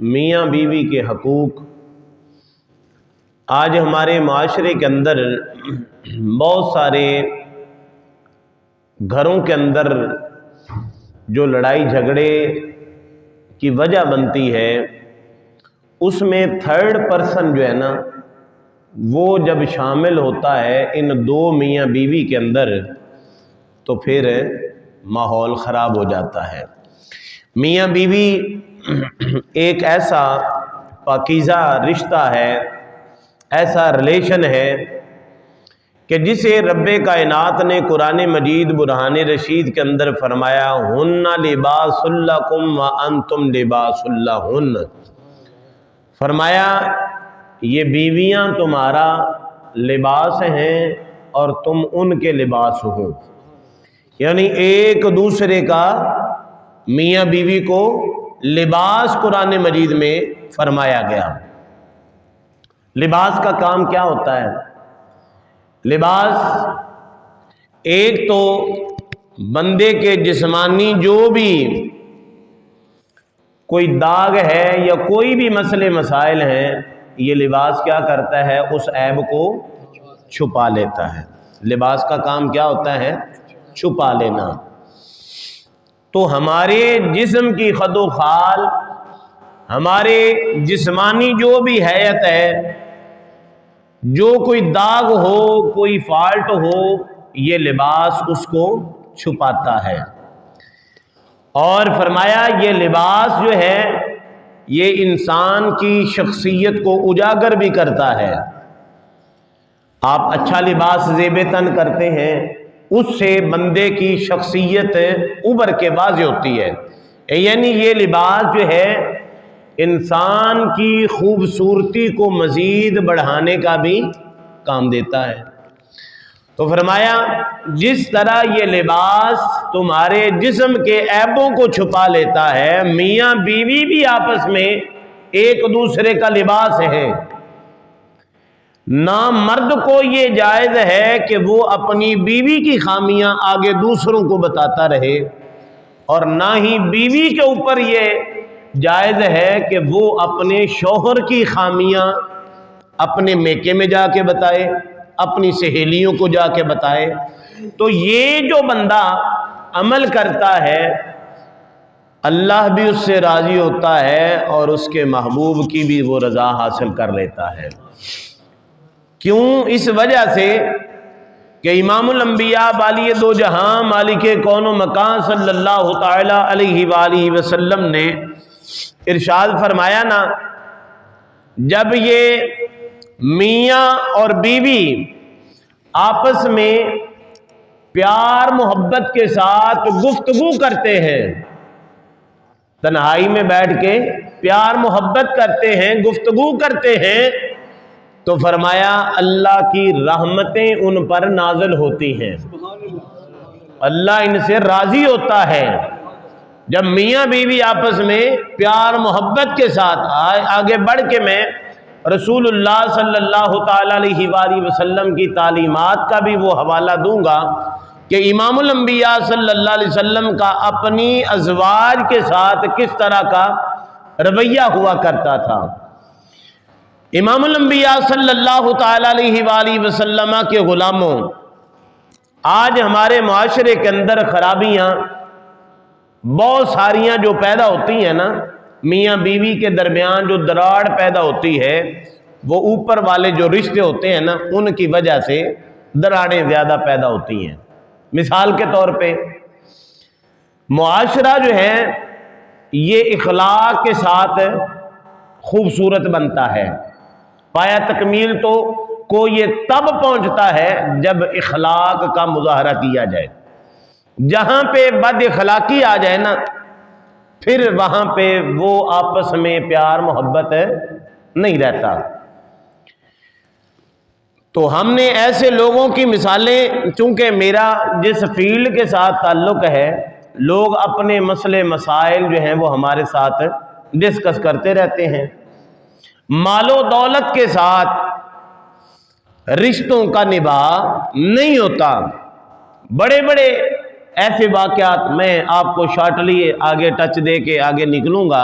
میاں بیوی کے حقوق۔ آج ہمارے معاشرے کے اندر بہت سارے گھروں کے اندر جو لڑائی جھگڑے کی وجہ بنتی ہے، اس میں تھرڈ پرسن جو ہے نا وہ جب شامل ہوتا ہے ان دو میاں بیوی کے اندر، تو پھر ماحول خراب ہو جاتا ہے۔ میاں بیوی ایک ایسا پاکیزہ رشتہ ہے، ایسا ریلیشن ہے کہ جسے رب کائنات نے قرآن مجید برہان رشید کے اندر فرمایا ہن لباس لکم وانتم لباس لہن، فرمایا یہ بیویاں تمہارا لباس ہیں اور تم ان کے لباس ہو، یعنی ایک دوسرے کا میاں بیوی کو لباس قرآن مجید میں فرمایا گیا۔ لباس کا کام کیا ہوتا ہے؟ لباس ایک تو بندے کے جسمانی جو بھی کوئی داغ ہے یا کوئی بھی مسئلے مسائل ہیں، یہ لباس کیا کرتا ہے؟ اس عیب کو چھپا لیتا ہے۔ لباس کا کام کیا ہوتا ہے؟ چھپا لینا۔ تو ہمارے جسم کی خد و خال، ہمارے جسمانی جو بھی حیت ہے، جو کوئی داغ ہو، کوئی فالٹ ہو، یہ لباس اس کو چھپاتا ہے۔ اور فرمایا یہ لباس جو ہے یہ انسان کی شخصیت کو اجاگر بھی کرتا ہے۔ آپ اچھا لباس زیب تن کرتے ہیں، اس سے بندے کی شخصیت ابھر کے واضح ہوتی ہے، یعنی یہ لباس جو ہے انسان کی خوبصورتی کو مزید بڑھانے کا بھی کام دیتا ہے۔ تو فرمایا جس طرح یہ لباس تمہارے جسم کے عیبوں کو چھپا لیتا ہے، میاں بیوی بھی آپس میں ایک دوسرے کا لباس ہے۔ نہ مرد کو یہ جائز ہے کہ وہ اپنی بیوی کی خامیاں آگے دوسروں کو بتاتا رہے، اور نہ ہی بیوی کے اوپر یہ جائز ہے کہ وہ اپنے شوہر کی خامیاں اپنے میکے میں جا کے بتائے، اپنی سہیلیوں کو جا کے بتائے۔ تو یہ جو بندہ عمل کرتا ہے، اللہ بھی اس سے راضی ہوتا ہے اور اس کے محبوب کی بھی وہ رضا حاصل کر لیتا ہے۔ کیوں؟ اس وجہ سے کہ امام الانبیاء بالی دو جہاں مالک کون و مکان صلی اللہ تعالی علیہ وآلہ وسلم نے ارشاد فرمایا نا، جب یہ میاں اور بیوی آپس میں پیار محبت کے ساتھ گفتگو کرتے ہیں، تنہائی میں بیٹھ کے پیار محبت کرتے ہیں، گفتگو کرتے ہیں، تو فرمایا اللہ کی رحمتیں ان پر نازل ہوتی ہیں، اللہ ان سے راضی ہوتا ہے۔ جب میاں بیوی آپس میں پیار محبت کے ساتھ آگے بڑھ کے میں رسول اللہ صلی اللہ تعالی علیہ وآلہ وسلم کی تعلیمات کا بھی وہ حوالہ دوں گا کہ امام الانبیاء صلی اللہ علیہ وسلم کا اپنی ازواج کے ساتھ کس طرح کا رویہ ہوا کرتا تھا۔ امام الانبیاء صلی اللہ تعالی علیہ وآلہ وسلم کے غلاموں، آج ہمارے معاشرے کے اندر خرابیاں بہت ساریاں جو پیدا ہوتی ہیں نا، میاں بیوی کے درمیان جو دراڑ پیدا ہوتی ہے، وہ اوپر والے جو رشتے ہوتے ہیں نا ان کی وجہ سے دراڑیں زیادہ پیدا ہوتی ہیں۔ مثال کے طور پہ معاشرہ جو ہے یہ اخلاق کے ساتھ خوبصورت بنتا ہے۔ پایا تکمیل تو کو یہ تب پہنچتا ہے جب اخلاق کا مظاہرہ کیا جائے۔ جہاں پہ بد اخلاقی آ جائے نا، پھر وہاں پہ وہ آپس میں پیار محبت نہیں رہتا۔ تو ہم نے ایسے لوگوں کی مثالیں، چونکہ میرا جس فیلڈ کے ساتھ تعلق ہے، لوگ اپنے مسئلے مسائل جو ہیں وہ ہمارے ساتھ ڈسکس کرتے رہتے ہیں۔ مال و دولت کے ساتھ رشتوں کا نبھا نہیں ہوتا۔ بڑے بڑے ایسے واقعات، میں آپ کو شارٹلی آگے ٹچ دے کے آگے نکلوں گا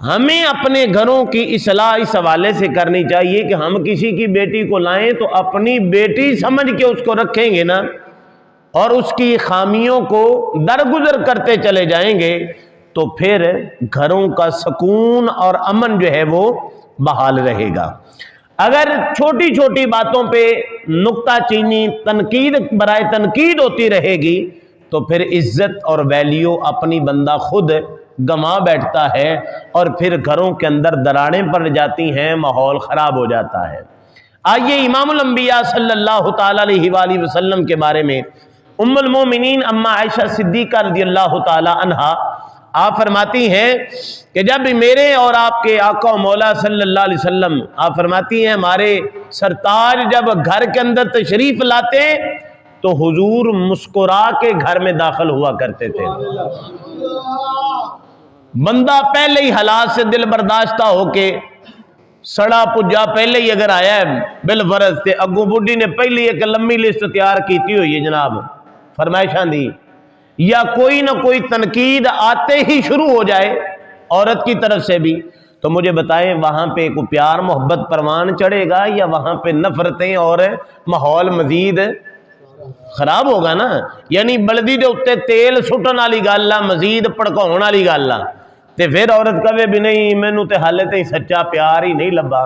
ہمیں اپنے گھروں کی اصلاح اس حوالے سے کرنی چاہیے کہ ہم کسی کی بیٹی کو لائیں تو اپنی بیٹی سمجھ کے اس کو رکھیں گے نا، اور اس کی خامیوں کو درگزر کرتے چلے جائیں گے تو پھر گھروں کا سکون اور امن جو ہے وہ بحال رہے گا۔ اگر چھوٹی چھوٹی باتوں پہ نکتہ چینی، تنقید برائے تنقید ہوتی رہے گی تو پھر عزت اور ویلیو اپنی بندہ خود گما بیٹھتا ہے، اور پھر گھروں کے اندر دراڑیں پڑ جاتی ہیں، ماحول خراب ہو جاتا ہے۔ آئیے امام الانبیاء صلی اللہ تعالی علیہ وآلہ وسلم کے بارے میں ام المومنین اما عائشہ صدیقہ رضی اللہ تعالی عنہا آپ فرماتی ہیں کہ جب میرے اور آپ کے آقا و مولا صلی اللہ علیہ وسلم، آپ فرماتی ہیں ہمارے سرتاج جب گھر کے اندر تشریف لاتے تو حضور مسکرا کے گھر میں داخل ہوا کرتے تھے۔ بندہ پہلے ہی حالات سے دل برداشتہ ہو کے سڑا پجا پہلے ہی اگر آیا ہے بالفرض تے اگو بڈی نے پہلی ایک لمبی لسٹ تیار کیتی ہوئی ہے جناب، فرمائشاں دی، یا کوئی نہ کوئی تنقید آتے ہی شروع ہو جائے عورت کی طرف سے بھی، تو مجھے بتائیں وہاں پہ کوئی پیار محبت پروان چڑھے گا یا وہاں پہ نفرتیں اور ماحول مزید خراب ہوگا نا؟ یعنی بلدی دے اتے تیل سٹن والی گل آ، مزید پڑکاؤن والی گل آ، تے پھر عورت کہے بھی نہیں مینوں تے حالے تے سچا پیار ہی نہیں لبا،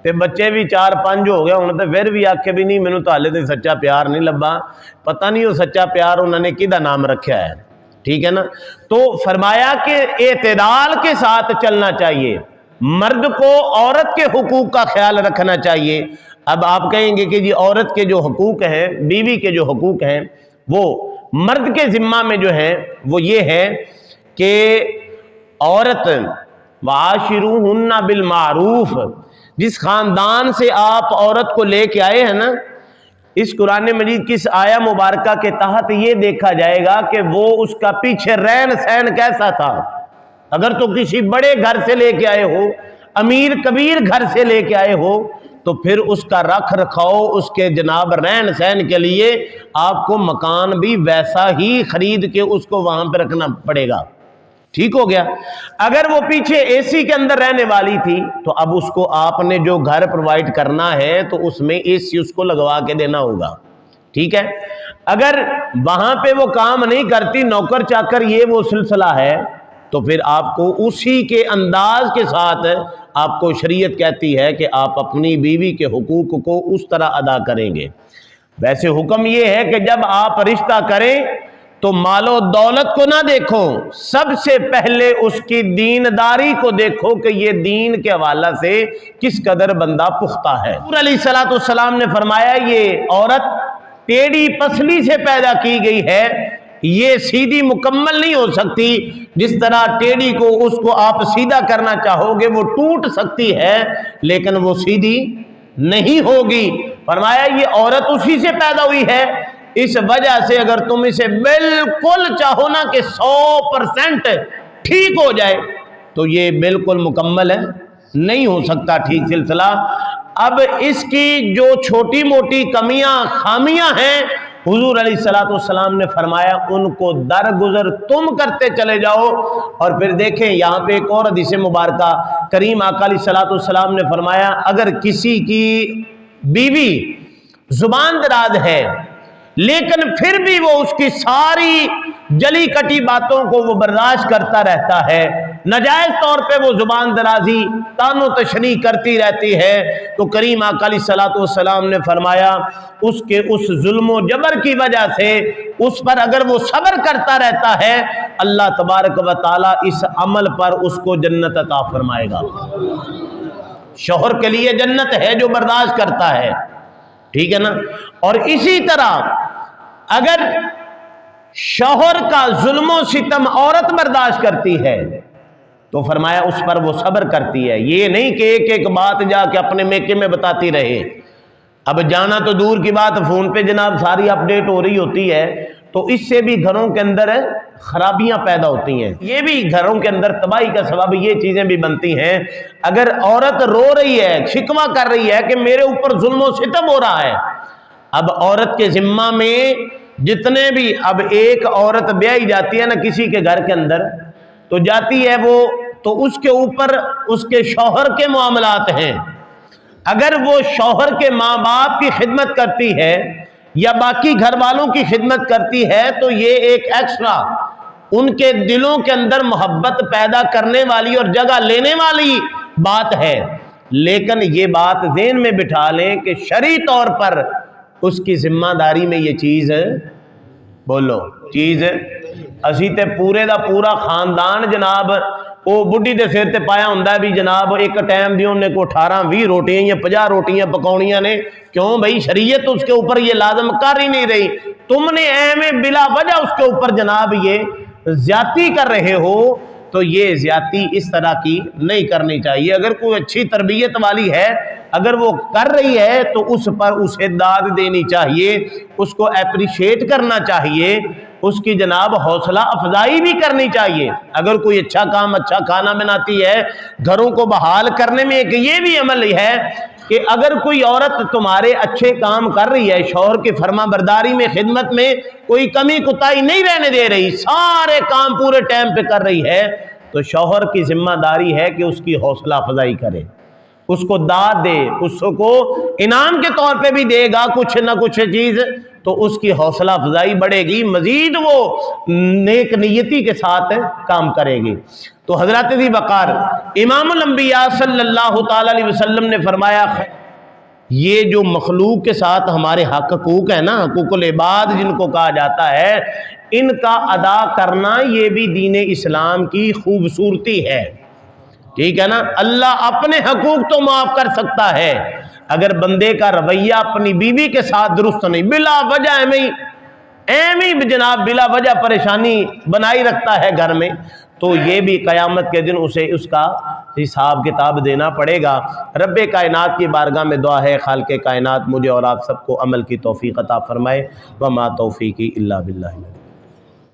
تے بچے بھی 4-5 ہو گئے ہوں تے پھر بھی آکھے بھی نہیں مینوں تے حالے تے سچا پیار نہیں لبا، پتہ نہیں وہ سچا پیار انہوں نے کدا نام رکھا ہے، ٹھیک ہے نا؟ تو فرمایا کہ اعتدال کے ساتھ چلنا چاہیے، مرد کو عورت کے حقوق کا خیال رکھنا چاہیے۔ اب آپ کہیں گے کہ جی عورت کے جو حقوق ہیں، بیوی کے جو حقوق ہیں وہ مرد کے ذمہ میں جو ہے وہ یہ ہے کہ عورت معاشروہن بالمعروف، جس خاندان سے آپ عورت کو لے کے آئے ہیں نا، اس قرآن مجید کی آیہ مبارکہ کے تحت یہ دیکھا جائے گا کہ وہ اس کا پیچھے رہن سہن کیسا تھا۔ اگر تو کسی بڑے گھر سے لے کے آئے ہو، امیر کبیر گھر سے لے کے آئے ہو، تو پھر اس کا رکھ رکھاؤ، اس کے جناب رہن سہن کے لیے آپ کو مکان بھی ویسا ہی خرید کے اس کو وہاں پہ رکھنا پڑے گا، ٹھیک ہو گیا؟ اگر وہ پیچھے اے سی کے اندر رہنے والی تھی تو اب اس کو آپ نے جو گھر پرووائڈ کرنا ہے تو اس میں اے سی اس کو لگوا کے دینا ہوگا، ٹھیک ہے؟ اگر وہاں پہ وہ کام نہیں کرتی، نوکر چاکر یہ وہ سلسلہ ہے، تو پھر آپ کو اسی کے انداز کے ساتھ آپ کو شریعت کہتی ہے کہ آپ اپنی بیوی کے حقوق کو اس طرح ادا کریں گے۔ ویسے حکم یہ ہے کہ جب آپ رشتہ کریں تو مال و دولت کو نہ دیکھو، سب سے پہلے اس کی دینداری کو دیکھو کہ یہ دین کے حوالہ سے کس قدر بندہ پختہ ہے۔ حضور علیہ السلام نے فرمایا یہ عورت ٹیڑھی پسلی سے پیدا کی گئی ہے، یہ سیدھی مکمل نہیں ہو سکتی، جس طرح ٹیڑھی کو اس کو آپ سیدھا کرنا چاہو گے وہ ٹوٹ سکتی ہے لیکن وہ سیدھی نہیں ہوگی۔ فرمایا یہ عورت اسی سے پیدا ہوئی ہے، اس وجہ سے اگر تم اسے بالکل چاہو نا کہ 100% ٹھیک ہو جائے تو یہ بالکل مکمل ہے، نہیں ہو سکتا ٹھیک سلسلہ۔ اب اس کی جو چھوٹی موٹی کمیاں خامیاں ہیں، حضور علیہ السلام نے فرمایا ان کو درگزر تم کرتے چلے جاؤ۔ اور پھر دیکھیں یہاں پہ ایک اور حدیث مبارکہ، کریم آقا علیہ السلام نے فرمایا اگر کسی کی بیوی زبان دراز ہے لیکن پھر بھی وہ اس کی ساری جلی کٹی باتوں کو وہ برداشت کرتا رہتا ہے، ناجائز طور پہ وہ زبان درازی تان و تشنیع کرتی رہتی ہے، تو کریم آقا علیہ السلام نے فرمایا اس کے اس ظلم و جبر کی وجہ سے اس پر اگر وہ صبر کرتا رہتا ہے اللہ تبارک و تعالی اس عمل پر اس کو جنت عطا فرمائے گا۔ شوہر کے لیے جنت ہے جو برداشت کرتا ہے، ٹھیک ہے نا؟ اور اسی طرح اگر شوہر کا ظلم و ستم عورت برداشت کرتی ہے تو فرمایا اس پر وہ صبر کرتی ہے، یہ نہیں کہ ایک ایک بات جا کے اپنے میکے میں بتاتی رہے۔ اب جانا تو دور کی بات، فون پہ جناب ساری اپڈیٹ ہو رہی ہوتی ہے، تو اس سے بھی گھروں کے اندر خرابیاں پیدا ہوتی ہیں، یہ بھی گھروں کے اندر تباہی کا سبب یہ چیزیں بھی بنتی ہیں۔ اگر عورت رو رہی ہے، شکوہ کر رہی ہے کہ میرے اوپر ظلم و ستم ہو رہا ہے، اب عورت کے ذمہ میں جتنے بھی، اب ایک عورت بیائی جاتی ہے نا کسی کے گھر کے اندر، تو جاتی ہے وہ تو اس کے اوپر اس کے شوہر کے معاملات ہیں۔ اگر وہ شوہر کے ماں باپ کی خدمت کرتی ہے یا باقی گھر والوں کی خدمت کرتی ہے تو یہ ایک ایکسٹرا ان کے دلوں کے اندر محبت پیدا کرنے والی اور جگہ لینے والی بات ہے، لیکن یہ بات ذہن میں بٹھا لیں کہ شرعی طور پر اس کی ذمہ داری میں یہ چیز ہے، بولو چیز ہے۔ اسی تے پورے دا پورا خاندان جناب وہ بڈھی دے سر تے پایا ہوندا ہے بھی جناب ایک ٹائم دی انہیں کو 18-20 روٹیاں یا 50 روٹیاں پکاؤنیاں نے، کیوں بھائی شریعت اس کے اوپر یہ لازم کر ہی نہیں رہی، تم نے ایویں بلا وجہ اس کے اوپر جناب یہ زیادتی کر رہے ہو، تو یہ زیادتی اس طرح کی نہیں کرنی چاہیے۔ اگر کوئی اچھی تربیت والی ہے، اگر وہ کر رہی ہے تو اس پر اسے داد دینی چاہیے، اس کو اپریشیٹ کرنا چاہیے، اس کی جناب حوصلہ افزائی بھی کرنی چاہیے۔ اگر کوئی اچھا کام اچھا کھانا بناتی ہے، گھروں کو بحال کرنے میں ایک یہ بھی عمل ہے کہ اگر کوئی عورت تمہارے اچھے کام کر رہی ہے، شوہر کی فرما برداری میں خدمت میں کوئی کمی کوتاہی نہیں رہنے دے رہی، سارے کام پورے ٹائم پہ کر رہی ہے، تو شوہر کی ذمہ داری ہے کہ اس کی حوصلہ افزائی کرے، اس کو داد دے، اس کو انعام کے طور پہ بھی دے گا کچھ نہ کچھ چیز، تو اس کی حوصلہ افزائی بڑھے گی، مزید وہ نیک نیتی کے ساتھ کام کرے گی۔ تو حضرت ذی وقار امام الانبیاء صلی اللہ تعالی علیہ وسلم نے فرمایا یہ جو مخلوق کے ساتھ ہمارے حقوق ہیں نا، حقوق العباد جن کو کہا جاتا ہے، ان کا ادا کرنا یہ بھی دین اسلام کی خوبصورتی ہے، ٹھیک ہے نا۔ اللہ اپنے حقوق تو معاف کر سکتا ہے، اگر بندے کا رویہ اپنی بیوی کے ساتھ درست نہیں، بلا وجہ ایویں جناب بلا وجہ پریشانی بنائی رکھتا ہے گھر میں، تو یہ بھی قیامت کے دن اسے اس کا حساب کتاب دینا پڑے گا۔ رب کائنات کی بارگاہ میں دعا ہے خالق کائنات مجھے اور آپ سب کو عمل کی توفیق عطا فرمائے۔ وما توفیقی الا باللہ۔